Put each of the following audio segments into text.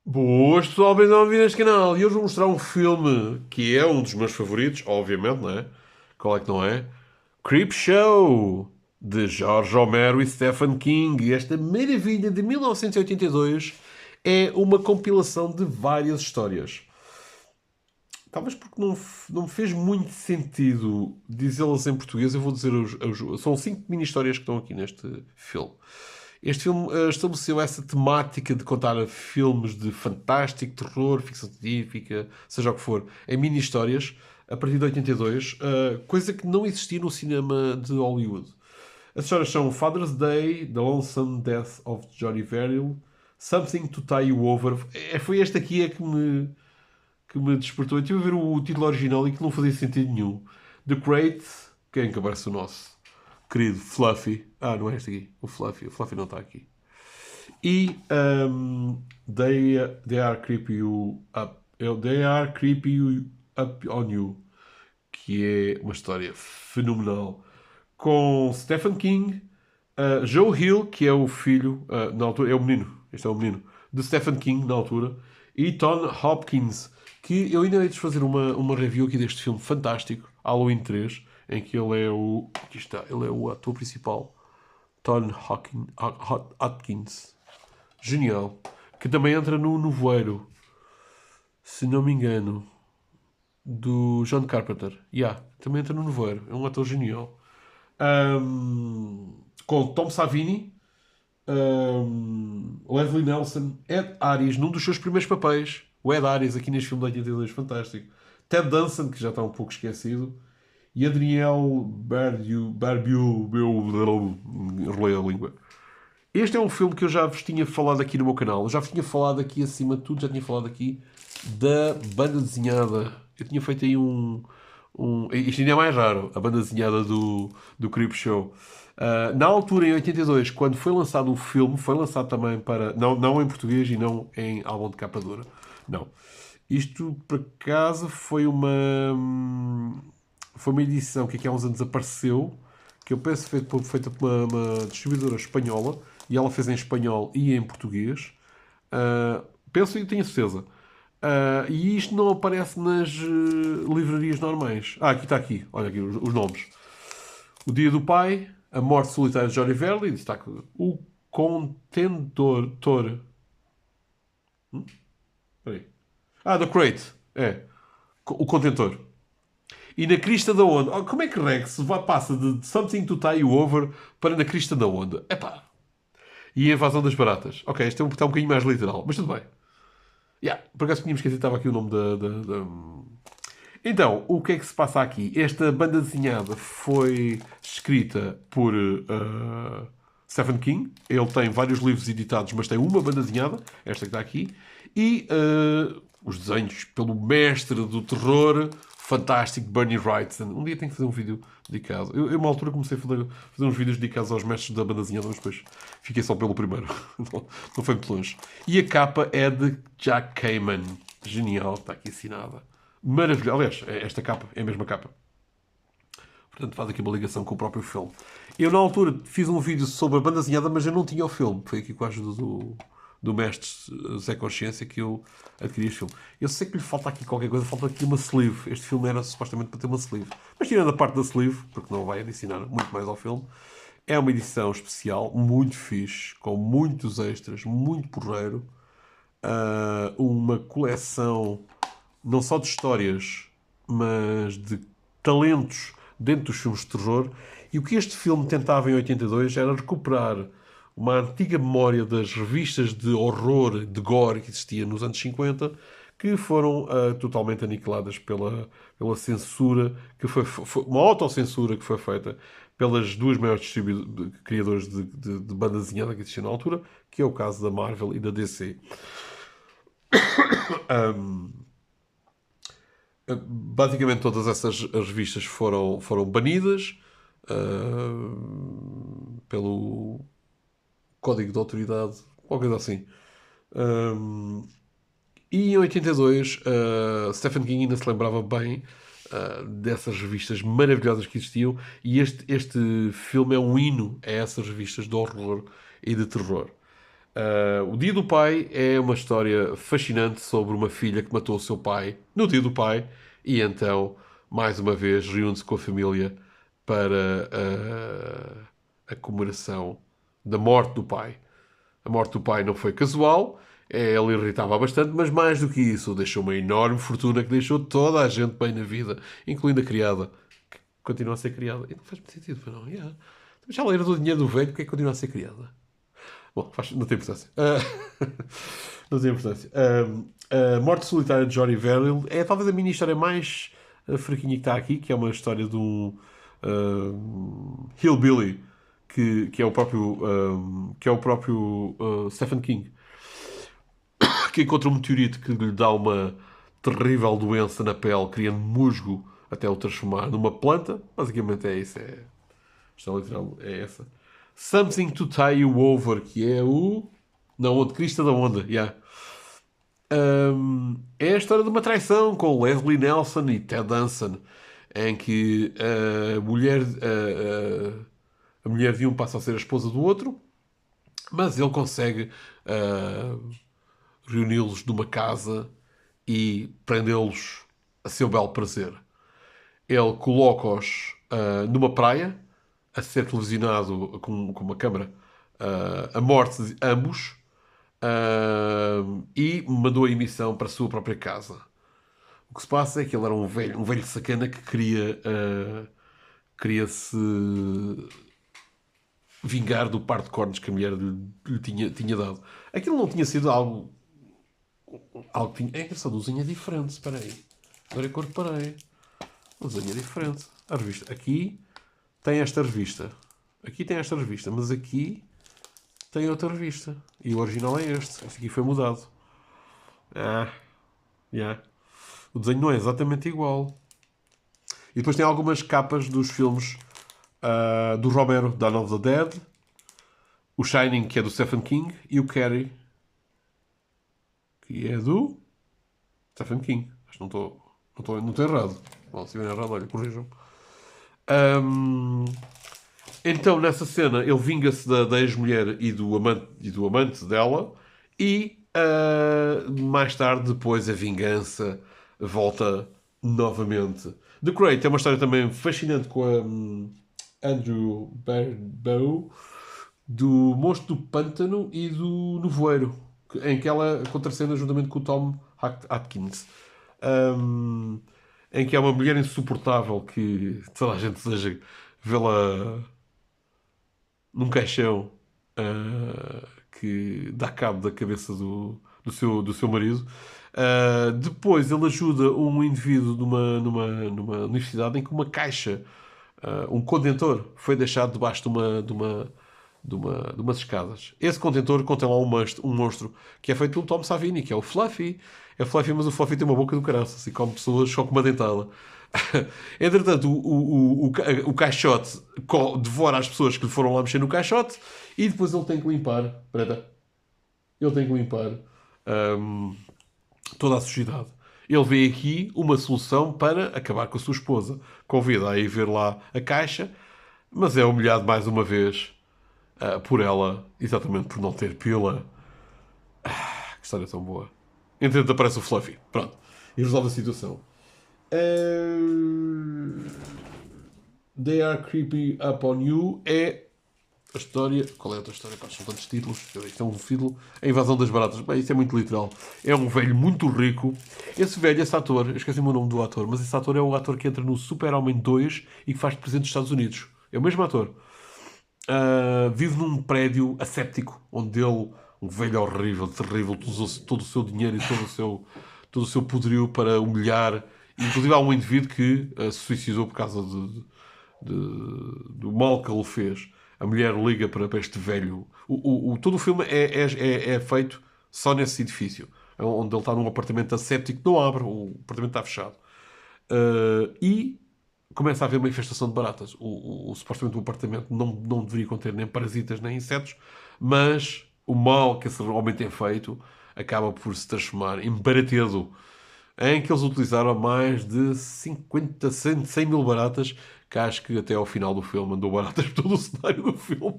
Boas, pessoal, bem-vindos a vir neste canal. E hoje vou mostrar um filme que é um dos meus favoritos, obviamente, não é? Qual é que não é? Creepshow, de George Romero e Stephen King. E esta maravilha de 1982 é uma compilação de várias histórias. Talvez porque não me fez muito sentido dizê-las em português, eu vou dizer são 5 mini-histórias que estão aqui neste filme. Este filme estabeleceu essa temática de contar filmes de fantástico, terror, ficção científica, seja o que for, em mini-histórias, a partir de 82, coisa que não existia no cinema de Hollywood. As histórias são Father's Day, The Lonesome Death of Johnny Verrill, Something to Tie You Over. Foi esta aqui que me despertou. Eu estive a ver o título original e que não fazia sentido nenhum. The Great, quem que aparece o nosso querido Fluffy. Ah, não é este aqui. O Fluffy não está aqui. E they are creepy you up. They are creepy you up on you. Que é uma história fenomenal. Com Stephen King, Joe Hill, que é o filho, na altura, é o menino, este é o menino, de Stephen King, na altura, e Tom Hopkins, que eu ainda hei de fazer uma review aqui deste filme fantástico, Halloween 3, em que ele é o. Aqui está, ele é o ator principal, Hopkins. Genial. Que também entra no Nevoeiro, se não me engano, do John Carpenter. Yeah, também entra no Nevoeiro. É um ator genial. Com Tom Savini, Leslie Nelson, Ed Harris, num dos seus primeiros papéis. O Ed Harris, aqui neste filme de 82, fantástico. Ted Danson, que já está um pouco esquecido. E Adriel Barbeau, enrolei a língua. Este é um filme que eu já vos tinha falado aqui no meu canal. Eu já vos tinha falado aqui, acima de tudo, já tinha falado aqui da banda desenhada. Eu tinha feito aí isto ainda é mais raro, a banda desenhada do Creepshow. Na altura, em 82, quando foi lançado o filme, foi lançado também para. Não em português e não em álbum de capa dura. Não. Isto, por acaso, foi uma edição que aqui há uns anos apareceu, que eu penso feita por uma distribuidora espanhola, e ela fez em espanhol e em português. Penso e tenho certeza. E isto não aparece nas livrarias normais. Aqui está aqui. Olha aqui os nomes. O Dia do Pai, A Morte Solitária de Johnny Verley, destaca o Contentor. Espera aí. The Crate. É. O Contentor. E na crista da onda. Como é que Rex passa de Something to Tie You Over para na crista da onda? Epá. E a invasão das baratas. Ok, este está um bocadinho mais literal, mas tudo bem. Yeah, por acaso tínhamos esquecido, estava aqui o nome Então, o que é que se passa aqui? Esta banda desenhada foi escrita por Stephen King. Ele tem vários livros editados, mas tem uma banda desenhada, esta que está aqui. E os desenhos pelo mestre do terror, fantástico, Bernie Wrightson. Um dia tenho que fazer um vídeo dedicado. Eu uma altura comecei a fazer uns vídeos dedicados aos mestres da banda desenhada, mas depois fiquei só pelo primeiro. Não foi muito longe. E a capa é de Jack Kamen. Genial, está aqui assinada. Maravilhoso. Aliás, esta capa é a mesma capa. Portanto, faz aqui uma ligação com o próprio filme. Eu, na altura, fiz um vídeo sobre a banda desenhada, mas eu não tinha o filme. Foi aqui com a ajuda do mestre Zé Consciência que eu adquiri este filme. Eu sei que lhe falta aqui qualquer coisa, falta aqui uma sleeve. Este filme era supostamente para ter uma sleeve. Mas tirando a parte da sleeve, porque não vai adicionar muito mais ao filme, é uma edição especial, muito fixe, com muitos extras, muito porreiro. Uma coleção não só de histórias, mas de talentos dentro dos filmes de terror. E o que este filme tentava em 82 era recuperar uma antiga memória das revistas de horror, de gore que existia nos anos 50, que foram totalmente aniquiladas pela censura, que foi uma autocensura que foi feita pelas duas maiores criadores de banda desenhada que existiam na altura, que é o caso da Marvel e da DC. Basicamente todas essas as revistas foram banidas pelo Código de Autoridade, qualquer coisa assim. E em 82, Stephen King ainda se lembrava bem dessas revistas maravilhosas que existiam, e este filme é um hino a essas revistas de horror e de terror. O Dia do Pai é uma história fascinante sobre uma filha que matou o seu pai no Dia do Pai e então, mais uma vez, reúne-se com a família para a comemoração da morte do pai. A morte do pai não foi casual, ele irritava bastante, mas mais do que isso, deixou uma enorme fortuna que deixou toda a gente bem na vida, incluindo a criada, que continua a ser criada. E não faz muito sentido, mas não. Yeah. Já ela herdou o dinheiro do velho, porque é que continua a ser criada? Bom, não tem importância. Não tem importância. A Morte Solitária de Jory Verrill é talvez a mini história mais fraquinha que está aqui, que é uma história de um hillbilly que é o próprio Stephen King, que encontra um meteorito que lhe dá uma terrível doença na pele, criando musgo até o transformar numa planta. Basicamente é isso. A história literal é essa. Something to Tie You Over, que é o... Não, onde Crista da Onda. Yeah. É a história de uma traição com Leslie Nelson e Ted Danson, em que a mulher de um passa a ser a esposa do outro, mas ele consegue reuni-los numa casa e prendê-los a seu belo prazer. Ele coloca-os numa praia, a ser televisionado com uma câmara, a morte de ambos, e mandou a emissão para a sua própria casa. O que se passa é que ele era um velho sacana que queria se vingar do par de cornos que a mulher lhe tinha dado. Aquilo não tinha sido algo que tinha... É engraçado, o desenho é diferente, espera aí. Agora é que eu reparei. O desenho é diferente. A revista. Aqui tem esta revista. Aqui tem esta revista, mas aqui tem outra revista. E o original é este. Este aqui foi mudado. Yeah. O desenho não é exatamente igual. E depois tem algumas capas dos filmes do Romero, Dawn of the Dead, o Shining, que é do Stephen King, e o Carrie, que é do Stephen King. Acho que não estou errado. Bom, se estiver errado, olha, corrijam. Então, nessa cena, ele vinga-se da ex-mulher e do amante dela, e mais tarde, depois, a vingança volta novamente. The Crate é uma história também fascinante com a Andrew Barbeau, do Monstro do Pântano e do Nevoeiro, em que ela contracena juntamente com o Tom Atkins. Em que é uma mulher insuportável que toda a gente deseja vê-la num caixão que dá cabo da cabeça do seu marido. Depois ele ajuda um indivíduo numa universidade em que uma caixa, um contentor, foi deixado debaixo de umas escadas. Esse contentor contém lá um monstro que é feito pelo Tom Savini, que é o Fluffy. É Fluffy, mas o Fluffy tem uma boca do caraças e come pessoas só com uma dentada. Entretanto, o caixote devora as pessoas que lhe foram lá mexer no caixote e depois ele tem que limpar. Ele tem que limpar toda a sujidade. Ele vê aqui uma solução para acabar com a sua esposa. Convida a ir ver lá a caixa, mas é humilhado mais uma vez por ela, exatamente por não ter pila. Que história tão boa. Entretanto, aparece o Fluffy. Pronto. E resolve a situação. They Are Creeping Up On You é a história... Qual é a outra história? Pá, são tantos títulos. Isto é um título. A Invasão das Baratas. Bem, isto é muito literal. É um velho muito rico. Esse ator... Eu esqueci o nome do ator. Mas esse ator é o ator que entra no Super-Homem 2 e que faz presidente dos Estados Unidos. É o mesmo ator. Vive num prédio asséptico. Onde ele... Um velho horrível, terrível. Usou todo o seu dinheiro e todo o seu poderio para humilhar... Inclusive há um indivíduo que se suicidou por causa do mal que ele fez. A mulher liga para este velho. Todo o filme é feito só nesse edifício. Onde ele está num apartamento asséptico. Não abre, o apartamento está fechado. E começa a haver uma infestação de baratas. Supostamente o apartamento não deveria conter nem parasitas nem insetos. Mas o mal que esse homem tem feito acaba por se transformar em baratedo, em que eles utilizaram mais de 50, 100 mil baratas, que acho que até ao final do filme andou baratas por todo o cenário do filme.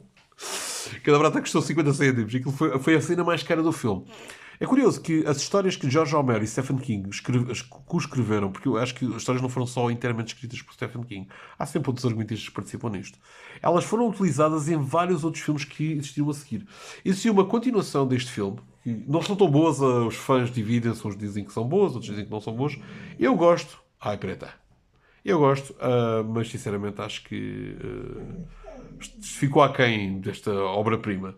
Cada barata custou 50 cêntimos. E aquilo foi a cena mais cara do filme. É curioso que as histórias que George Romero e Stephen King co-escreveram, porque eu acho que as histórias não foram só inteiramente escritas por Stephen King, há sempre outros argumentistas que participam nisto. Elas foram utilizadas em vários outros filmes que existiram a seguir. Existiu uma continuação deste filme, que não são tão boas, os fãs dividem-se, uns dizem que são boas, outros dizem que não são boas. Eu gosto. Ai, preta. Eu gosto, mas sinceramente acho que ficou aquém desta obra-prima.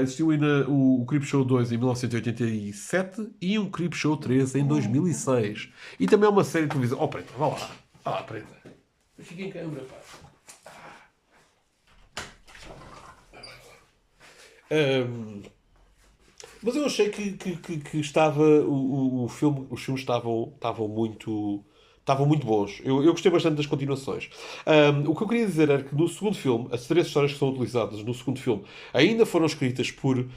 Existiu ainda o Creepshow 2 em 1987 e um Creepshow 3 em 2006. E também é uma série de televisão. Oh, preta, vá lá. Ah, preta. Fica em câmera, pá. Mas eu achei que estava o filme, os filmes estavam muito bons. Eu gostei bastante das continuações. O que eu queria dizer era que no segundo filme, as três histórias que são utilizadas no segundo filme ainda foram escritas por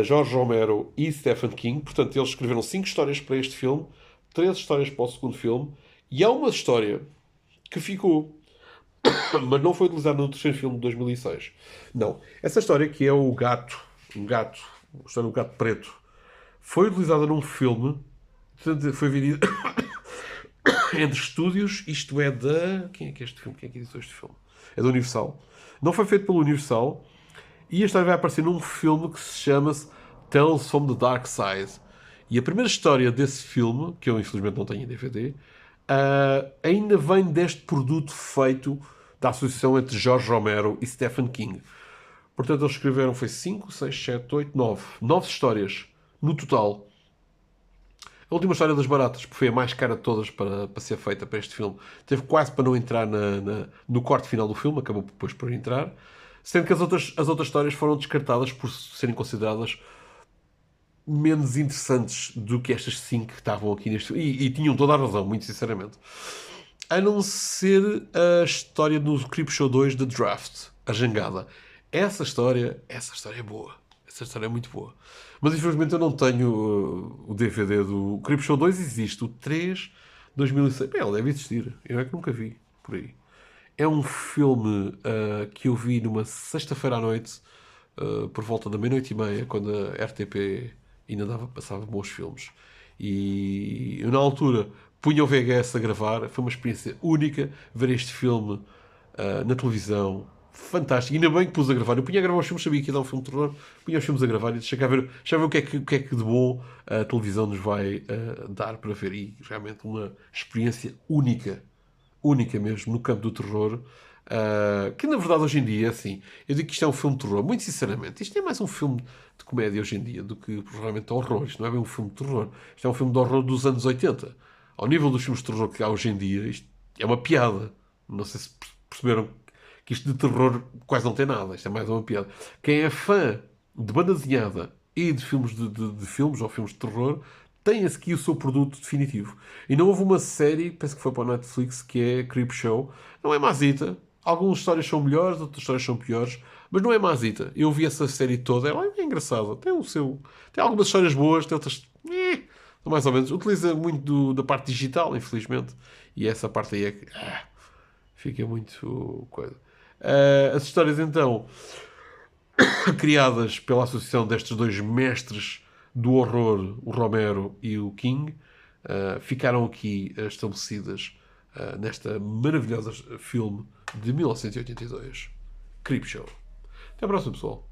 George Romero e Stephen King. Portanto, eles escreveram 5 histórias para este filme, 3 histórias para o segundo filme, e há uma história que ficou, mas não foi utilizada no terceiro filme de 2006. Não. Essa história, que é o gato, a história do gato preto, foi utilizada num filme, portanto, foi vendido entre estúdios, isto é da... Quem é que é este filme? Quem é que editou este filme? É da Universal. Não foi feito pela Universal. E a história vai aparecer num filme que se chama Tales from the Dark Side. E a primeira história desse filme, que eu infelizmente não tenho em DVD, ainda vem deste produto feito da associação entre George Romero e Stephen King. Portanto, eles escreveram, foi 5, 6, 7, 8, 9. 9 histórias no total. A última história das baratas, porque foi a mais cara de todas para ser feita para este filme, teve quase para não entrar no corte final do filme, acabou depois por entrar, sendo que as outras histórias foram descartadas por serem consideradas menos interessantes do que estas 5 que estavam aqui neste filme. E tinham toda a razão, muito sinceramente. A não ser a história do Creepshow 2 The Draft, a jangada. Essa história é boa. Essa história é muito boa. Mas infelizmente eu não tenho o DVD do Creepshow 2. Existe o 3 2006. Bem, ele deve existir. Eu é que nunca vi por aí. É um filme que eu vi numa sexta-feira à noite, por volta da meia-noite e meia, quando a RTP ainda passava bons filmes. E eu, na altura, punha o VHS a gravar. Foi uma experiência única ver este filme na televisão. Fantástico. Ainda bem que pus a gravar. Eu punha a gravar os filmes, sabia que ia dar um filme de terror. Punha os filmes a gravar e deixa cá ver o que é que de bom a televisão nos vai dar para ver. E realmente uma experiência única. Única mesmo, no campo do terror. Que na verdade hoje em dia, assim, eu digo que isto é um filme de terror. Muito sinceramente, isto é mais um filme de comédia hoje em dia do que provavelmente de horror. Isto não é bem um filme de terror. Isto é um filme de horror dos anos 80. Ao nível dos filmes de terror que há hoje em dia, isto é uma piada. Não sei se perceberam que isto de terror quase não tem nada. Isto é mais uma piada. Quem é fã de banda desenhada e de filmes de filmes ou filmes de terror tem aqui o seu produto definitivo. E não houve uma série, penso que foi para a Netflix, que é Creepshow. Não é mazita. Algumas histórias são melhores, outras histórias são piores, mas não é mazita. Eu vi essa série toda, ela é engraçada. Tem algumas histórias boas, tem outras... mais ou menos. Utiliza muito da parte digital, infelizmente. E essa parte aí é que... fica muito coisa. As histórias, então, criadas pela associação destes dois mestres do horror, o Romero e o King, ficaram aqui estabelecidas nesta maravilhosa filme de 1982, Creepshow. Até a próxima, pessoal.